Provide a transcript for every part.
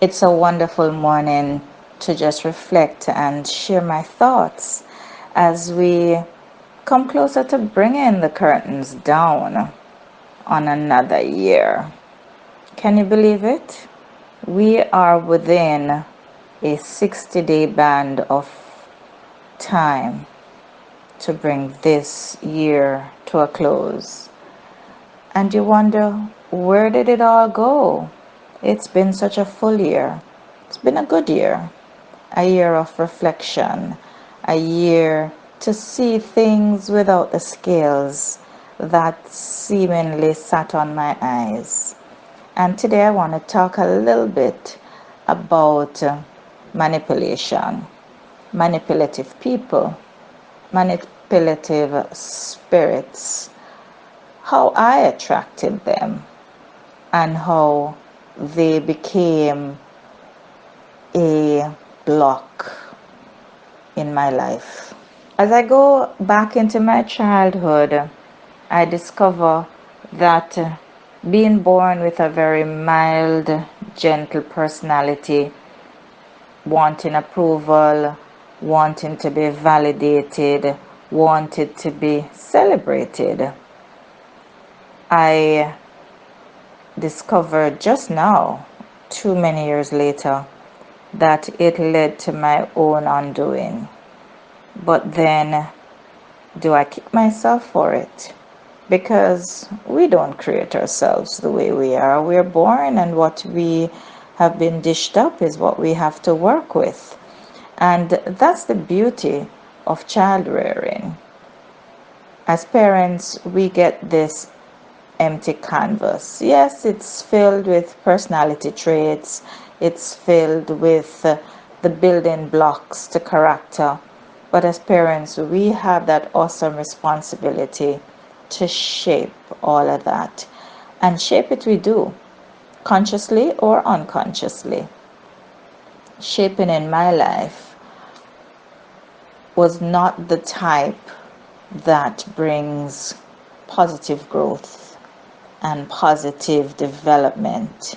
It's a wonderful morning to just reflect and share my thoughts as we come closer to bringing the curtains down on another year. Can you believe it? We are within a 60-day band of time to bring this year to a close. And you wonder, where did it all go? It's been such a full year. It's been a good year. A year of reflection. A year to see things without the scales that seemingly sat on my eyes. And today I want to talk a little bit about manipulation, manipulative people, manipulative spirits, how I attracted them, and how they became a block in my life. As I go back into my childhood, I discover that being born with a very mild, gentle personality, wanting approval, wanting to be validated, wanted to be celebrated, I discovered just now, too many years later, that it led to my own undoing. But then, do I kick myself for it? Because we don't create ourselves the way we are. We're born, and what we have been dished up is what we have to work with. And that's the beauty of child rearing. As parents, we get this empty canvas. Yes, it's filled with personality traits, it's filled with the building blocks to character. But as parents, we have that awesome responsibility to shape all of that. And shape it we do, consciously or unconsciously. Shaping in my life was not the type that brings positive growth and positive development.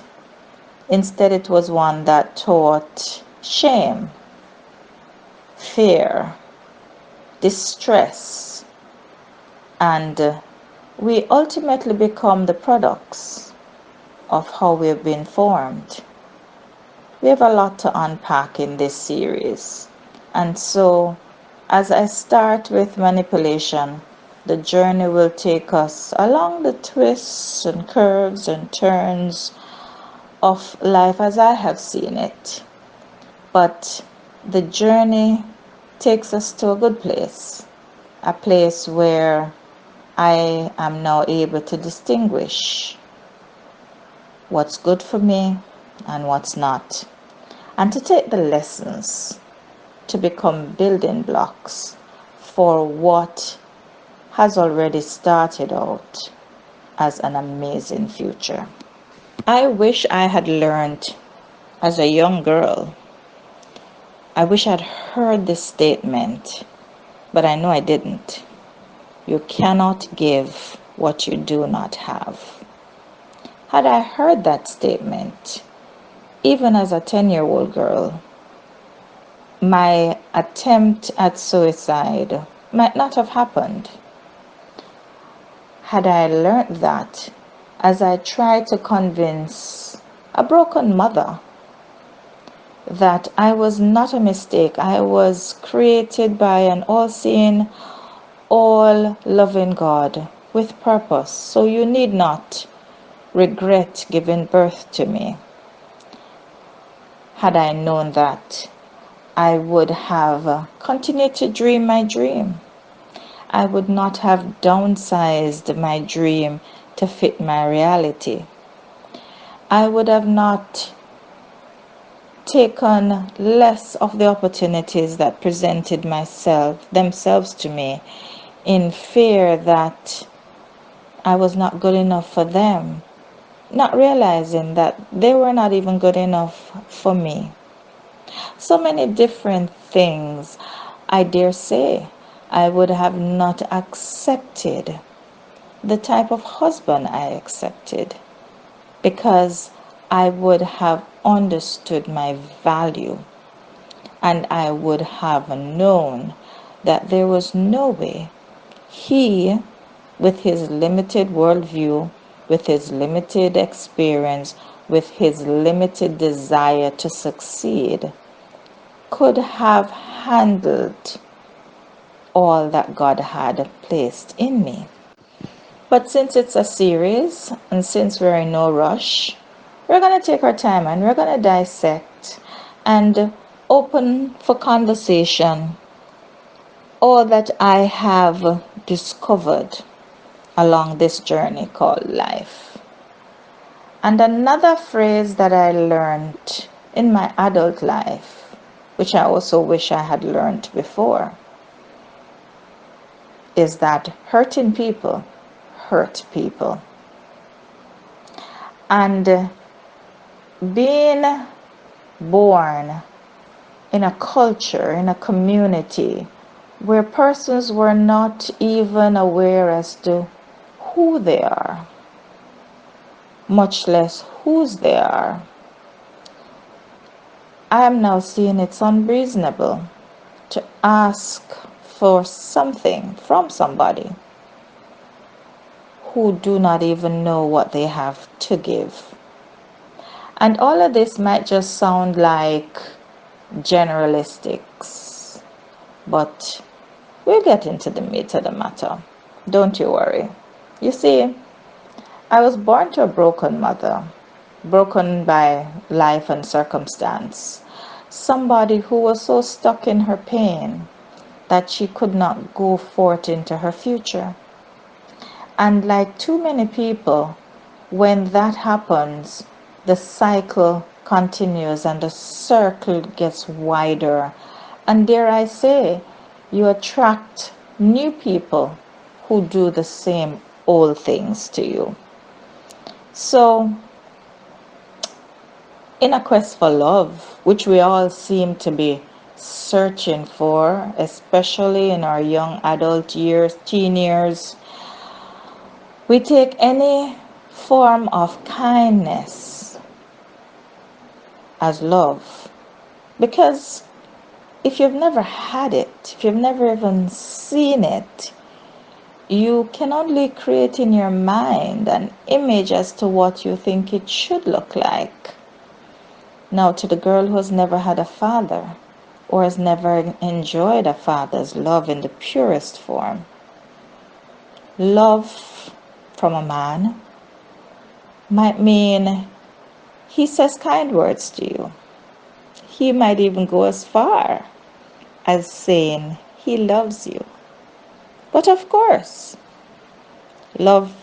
Instead, it was one that taught shame, fear, distress, and we ultimately become the products of how we've been formed. We have a lot to unpack in this series, and so as I start with manipulation, the journey will take us along the twists and curves and turns of life as I have seen it. But the journey takes us to a good place, a place where I am now able to distinguish what's good for me and what's not, and to take the lessons to become building blocks for what has already started out as an amazing future. I wish I had learned as a young girl. I wish I'd heard this statement, but I know I didn't. You cannot give what you do not have. Had I heard that statement, even as a 10-year-old girl, my attempt at suicide might not have happened. Had I learned that as I tried to convince a broken mother that I was not a mistake, I was created by an all-seeing, all-loving God with purpose, so you need not regret giving birth to me. Had I known that, I would have continued to dream my dream. I would not have downsized my dream to fit my reality. I would have not taken less of the opportunities that presented themselves to me in fear that I was not good enough for them, not realizing that they were not even good enough for me. So many different things. I dare say I would have not accepted the type of husband I accepted because I would have understood my value, and I would have known that there was no way he, with his limited worldview, with his limited experience, with his limited desire to succeed, could have handled all that God had placed in me. But since it's a series, and since we're in no rush, we're going to take our time and we're going to dissect and open for conversation all that I have discovered along this journey called life. And another phrase that I learned in my adult life, which I also wish I had learned before, is that hurting people hurt people. And being born in a culture, in a community where persons were not even aware as to who they are, much less whose they are, I am now seeing it's unreasonable to ask for something from somebody who do not even know what they have to give. And all of this might just sound like generalistics, but we'll get into the meat of the matter. Don't you worry. You see, I was born to a broken mother, broken by life and circumstance. Somebody who was so stuck in her pain that she could not go forth into her future. And like too many people, when that happens, the cycle continues and the circle gets wider. And dare I say, you attract new people who do the same old things to you. So, in a quest for love, which we all seem to be searching for, especially in our young adult years, teen years, we take any form of kindness as love. Because if you've never had it, if you've never even seen it, you can only create in your mind an image as to what you think it should look like. Now, to the girl who has never had a father or has never enjoyed a father's love in the purest form, love from a man might mean he says kind words to you. He might even go as far as saying he loves you. But of course, love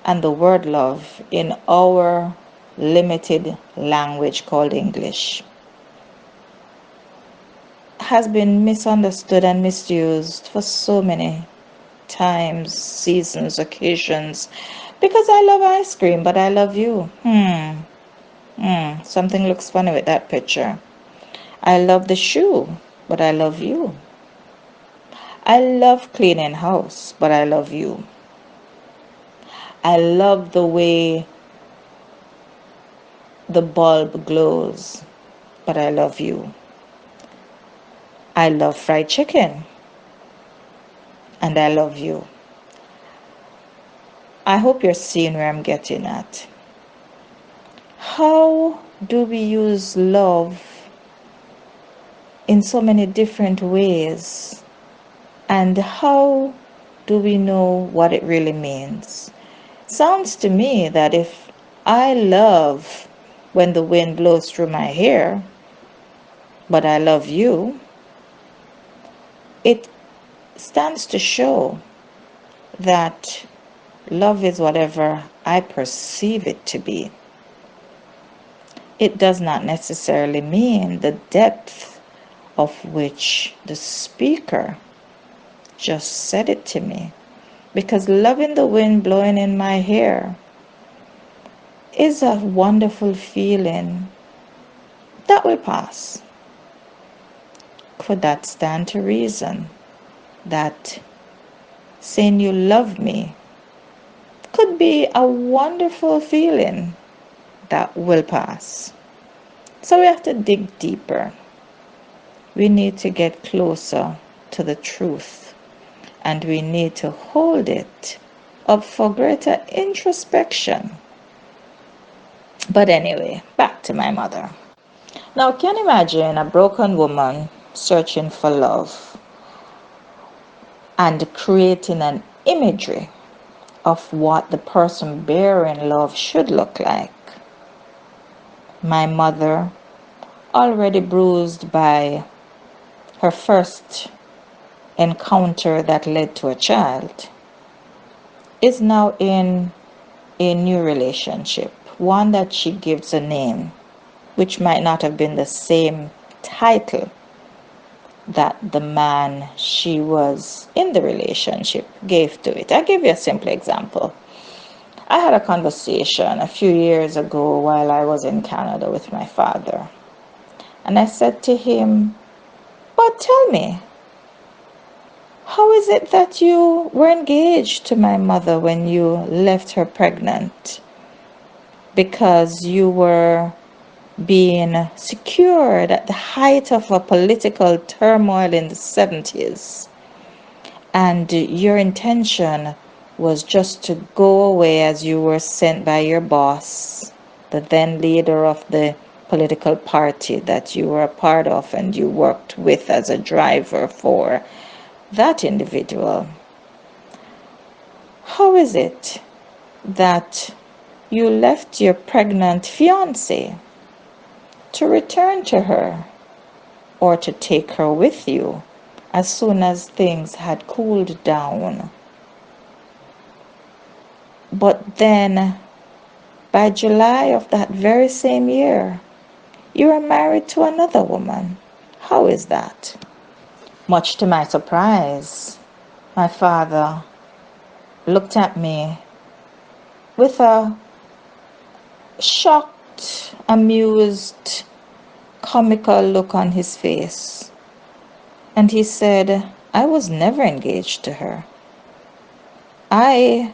and the word love in our limited language called English has been misunderstood and misused for so many times, seasons, occasions. Because I love ice cream, but I love you. Something looks funny with that picture. I love the shoe, but I love you. I love cleaning house, but I love you. I love the way the bulb glows, but I love you. I love fried chicken, and I love you. I hope you're seeing where I'm getting at. How do we use love in so many different ways? And how do we know what it really means? Sounds to me that if I love when the wind blows through my hair, but I love you, it stands to show that love is whatever I perceive it to be. It does not necessarily mean the depth of which the speaker just said it to me. Because loving the wind blowing in my hair is a wonderful feeling that will pass. Could that stand to reason that saying you love me could be a wonderful feeling that will pass. So we have to dig deeper. We need to get closer to the truth, and we need to hold it up for greater introspection. But anyway, back to my mother. Now, can you imagine a broken woman searching for love and creating an imagery of what the person bearing love should look like? My mother, already bruised by her first encounter that led to a child, is now in a new relationship, one that she gives a name, which might not have been the same title that the man she was in the relationship gave to it. I'll give you a simple example. I had a conversation a few years ago while I was in Canada with my father. And I said to him, "But tell me, how is it that you were engaged to my mother when you left her pregnant? Because you were being secured at the height of a political turmoil in the 70s. And your intention was just to go away as you were sent by your boss, the then leader of the political party that you were a part of and you worked with as a driver for that individual. How is it that you left your pregnant fiance to return to her or to take her with you as soon as things had cooled down? But then, by July of that very same year, you were married to another woman. How is that?" Much to my surprise, my father looked at me with a shocked, amused, comical look on his face. And he said, "I was never engaged to her. I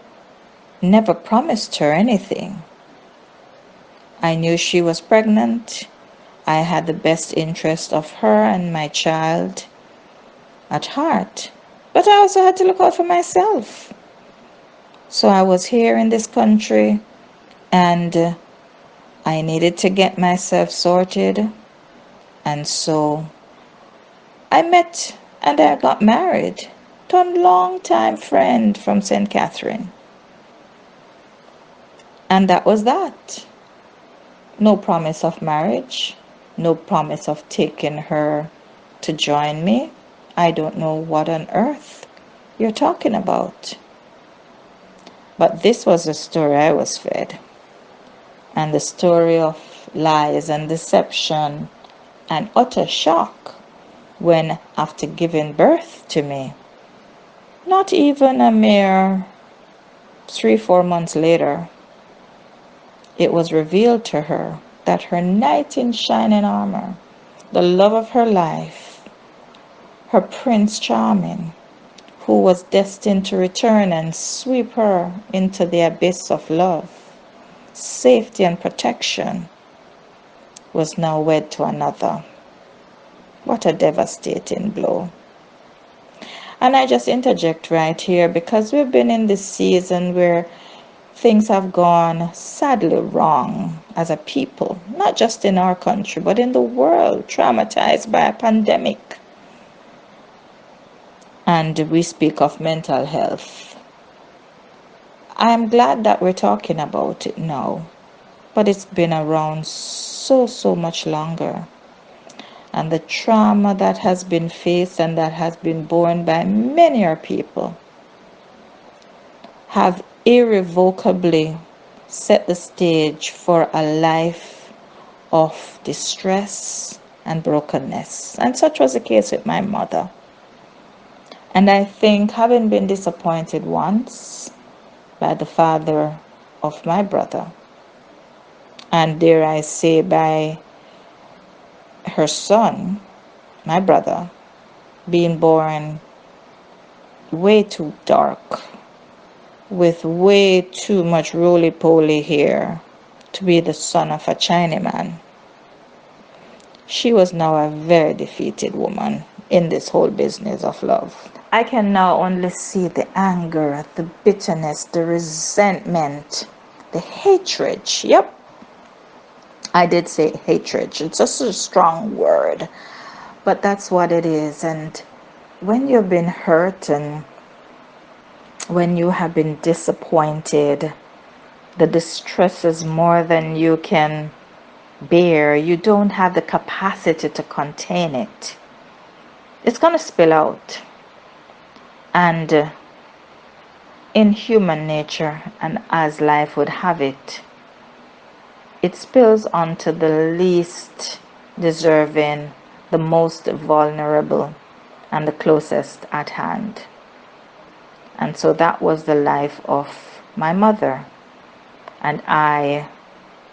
never promised her anything. I knew she was pregnant. I had the best interest of her and my child at heart. But I also had to look out for myself. So I was here in this country and I needed to get myself sorted. And so I met and I got married to a long-time friend from St. Catherine. And that was that. No promise of marriage, no promise of taking her to join me. I don't know what on earth you're talking about." But this was the story I was fed. And the story of lies and deception and utter shock when, after giving birth to me, not even a mere 3-4 months later, it was revealed to her that her knight in shining armor, the love of her life, her Prince Charming, who was destined to return and sweep her into the abyss of love, safety and protection, was now wed to another. What a devastating blow. And I just interject right here because we've been in this season where things have gone sadly wrong as a people, not just in our country, but in the world, traumatized by a pandemic. And we speak of mental health. I am glad that we're talking about it now, but it's been around so much longer. And the trauma that has been faced and that has been borne by many our people have irrevocably set the stage for a life of distress and brokenness. And such was the case with my mother. And I think, having been disappointed once by the father of my brother, and dare I say by her son, my brother, being born way too dark, with way too much roly-poly hair, to be the son of a Chinaman. She was now a very defeated woman in this whole business of love. I can now only see the anger, the bitterness, the resentment, the hatred. Yep, I did say hatred. It's just a strong word, but that's what it is. And when you've been hurt and when you have been disappointed, the distress is more than you can bear. You don't have the capacity to contain it. It's going to spill out. And in human nature, and as life would have it, it spills onto the least deserving, the most vulnerable, and the closest at hand. And so that was the life of my mother. And I,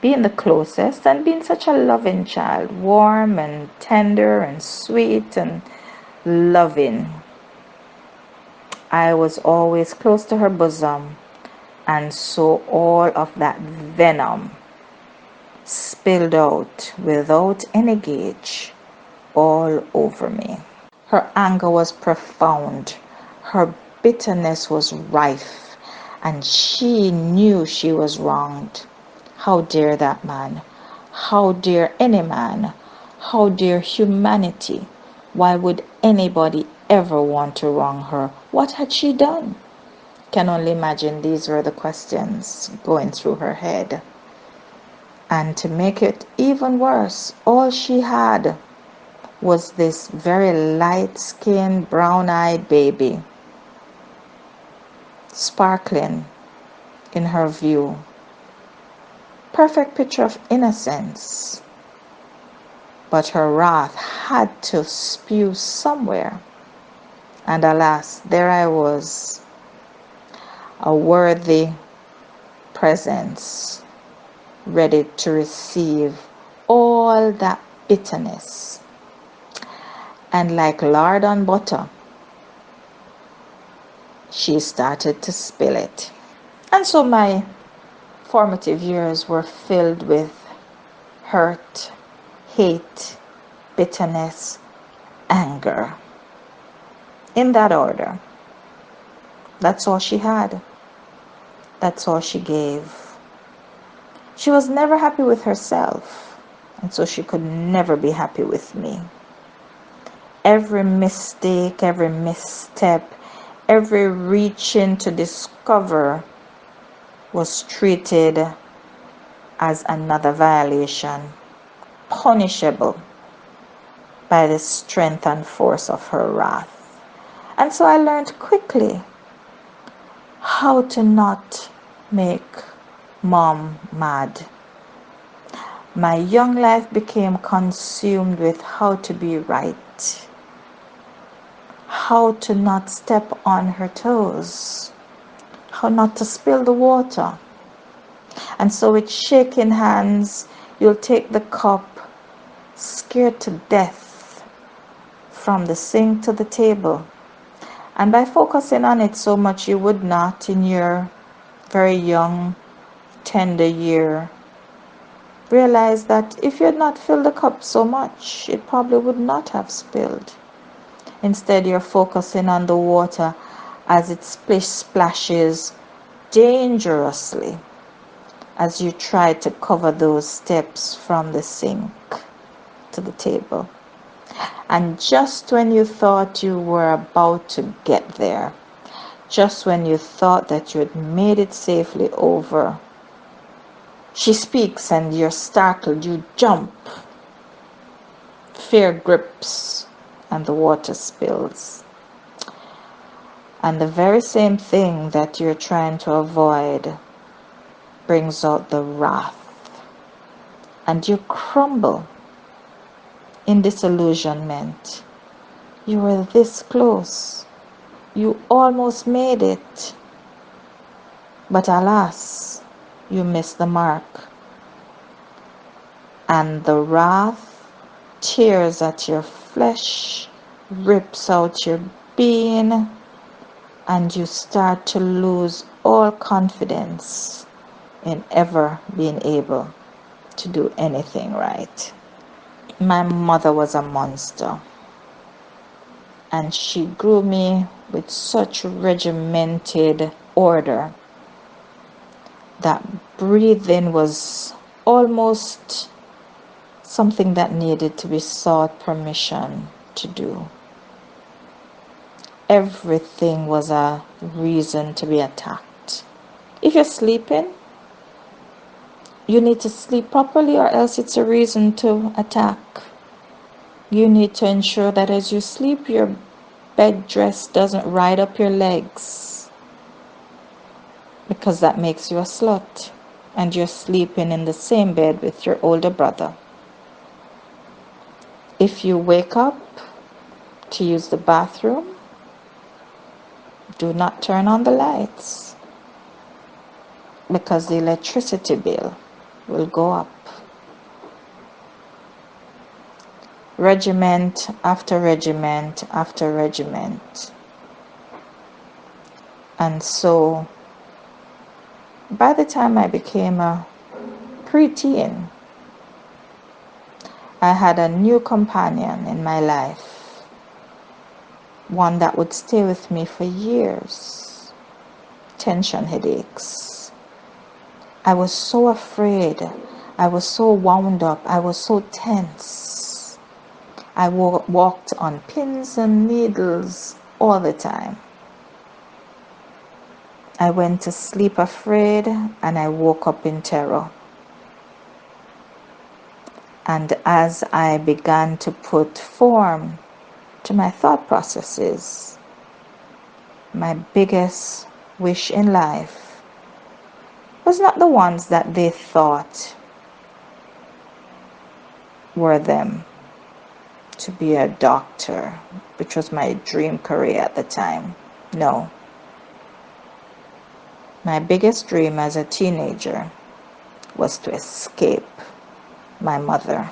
being the closest and being such a loving child, warm and tender and sweet and loving, I was always close to her bosom, and so all of that venom spilled out without any gauge all over me. Her anger was profound, her bitterness was rife, and she knew she was wronged. How dare that man? How dare any man? How dare humanity? Why would anybody ever want to wrong her? What had she done? Can only imagine these were the questions going through her head. And to make it even worse, all she had was this very light-skinned, brown-eyed baby, sparkling in her view. Perfect picture of innocence. But her wrath had to spew somewhere. And alas, there I was, a worthy presence, ready to receive all that bitterness. And like lard on butter, she started to spill it. And so my formative years were filled with hurt, hate, bitterness, anger. In that order. That's all she had. That's all she gave. She was never happy with herself, and so she could never be happy with me. Every mistake, every misstep, every reaching to discover was treated as another violation, punishable by the strength and force of her wrath. And so I learned quickly how to not make mom mad. My young life became consumed with how to be right, how to not step on her toes, how not to spill the water. And so with shaking hands, you'll take the cup, scared to death, from the sink to the table. And by focusing on it so much, you would not, in your very young, tender year, realize that if you had not filled the cup so much, it probably would not have spilled. Instead, you're focusing on the water as it splashes dangerously as you try to cover those steps from the sink to the table. And just when you thought you were about to get there, just when you thought that you had made it safely over, she speaks and you're startled, you jump. Fear grips and the water spills. And the very same thing that you're trying to avoid brings out the wrath. And you crumble in disillusionment. You were this close. You almost made it. But alas, you missed the mark. And the wrath tears at your flesh, rips out your being, and you start to lose all confidence in ever being able to do anything right. My mother was a monster, and she grew me with such regimented order that breathing was almost something that needed to be sought permission to do. Everything was a reason to be attacked. If you're sleeping, you need to sleep properly, or else it's a reason to attack. You need to ensure that as you sleep, your bed dress doesn't ride up your legs, because that makes you a slut and you're sleeping in the same bed with your older brother. If you wake up to use the bathroom, do not turn on the lights, because the electricity bill will go up. Regiment after regiment after regiment. And so by the time I became a preteen, I had a new companion in my life, one that would stay with me for years. Tension headaches. I was so afraid. I was so wound up. I was so tense. I walked on pins and needles all the time. I went to sleep afraid and I woke up in terror. And as I began to put form to my thought processes, my biggest wish in life was not the ones that they thought were them. To be a doctor, which was my dream career at the time. No. My biggest dream as a teenager was to escape my mother.